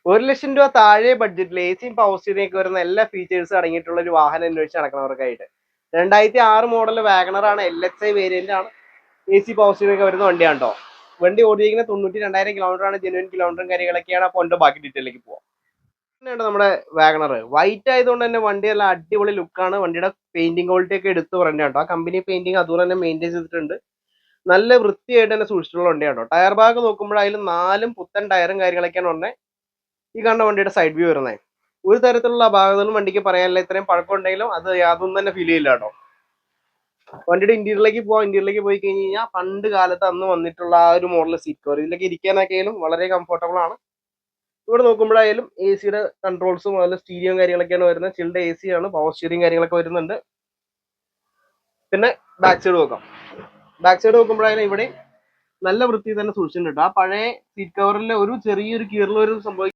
1,00,000 രൂപ താഴെ ബഡ്ജറ്റിൽ എസിയും പവർ സ്റ്റിയറിംഗ് ഒക്കെ വരുന്ന എല്ലാ ഫീച്ചേഴ്സും അടങ്ങിയിട്ടുള്ള ഒരു വാഹനം അന്വേഷിച്ച് നടക്കുന്നവർക്കായിട്ട് 2006 മോഡൽ വാഗണർ ആണ്, LXI വേരിയന്റ് ആണ്. AC പവർ സ്റ്റിയറിംഗ് ഒക്കെ വരുന്ന വണ്ടിയാണ് കേട്ടോ. വണ്ടി ഓടിയിരിക്കുന്ന 92,000 കിലോമീറ്റർ ആണ്. ജെനുവൻ കിലോമീറ്ററും കാര്യങ്ങളൊക്കെയാണ്. അപ്പോൾ എൻ്റെ ബാക്കി ഡീറ്റെയിലേക്ക് പോവാം. പിന്നെയാണ് നമ്മുടെ വാഗണർ. വൈറ്റ് ആയതുകൊണ്ട് തന്നെ വണ്ടി നല്ല അടിപൊളി ലുക്കാണ്. വണ്ടിയുടെ പെയിന്റിംഗ് ക്വാളിറ്റി ഒക്കെ എടുത്ത് പറഞ്ഞ കേട്ടോ. ആ കമ്പനി പെയിന്റിംഗ് അതുപോലെ തന്നെ മെയിൻറ്റെയിൻ ചെയ്തിട്ടുണ്ട്. നല്ല വൃത്തിയായിട്ട് തന്നെ സൂക്ഷിച്ചിട്ടുള്ള വണ്ടിയാണ് കേട്ടോ. ടയർ ഭാഗം നോക്കുമ്പോഴായാലും 4 പുത്തൻ ടയറും കാര്യങ്ങളൊക്കെയാണ് വന്നത്. ഈ കാണുന്ന വണ്ടിയുടെ സൈഡ് വ്യൂ വരുന്നത്. ഒരു തരത്തിലുള്ള അപാകതകളും വണ്ടിക്ക് പറയാനില്ല. ഇത്രയും പഴക്കമുണ്ടെങ്കിലും അത് യാതൊന്നും തന്നെ ഫീൽ ചെയ്യില്ല കേട്ടോ. വണ്ടിയുടെ ഇന്റീരിയറിലേക്ക് പോവാം. ഇന്റീരിയറിലേക്ക് പോയി കഴിഞ്ഞ് കഴിഞ്ഞാൽ പണ്ട് കാലത്ത് അന്ന് വന്നിട്ടുള്ള ആ ഒരു മോഡൽ സീറ്റ് കവർ, ഇതിലേക്ക് ഇരിക്കാനൊക്കെയാലും വളരെ കംഫർട്ടബിൾ ആണ്. ഇവിടെ നോക്കുമ്പോഴായാലും എ സിയുടെ കൺട്രോൾസും അതുപോലെ സ്റ്റീരിയോയും കാര്യങ്ങളൊക്കെയാണ് വരുന്നത്. ചിൽഡ് AC ആണ്, പവർ സ്റ്റിയറിംഗ് കാര്യങ്ങളൊക്കെ വരുന്നുണ്ട്. പിന്നെ ബാക്ക് സൈഡ് നോക്കാം. ബാക്ക് സൈഡ് നോക്കുമ്പോഴായാലും ഇവിടെ നല്ല വൃത്തി തന്നെ സൂക്ഷിച്ചിട്ടുണ്ട്. ആ പഴയ സീറ്റ് കവറിൽ ഒരു ചെറിയൊരു കീറൽ ഒരു സംഭവിക്കും.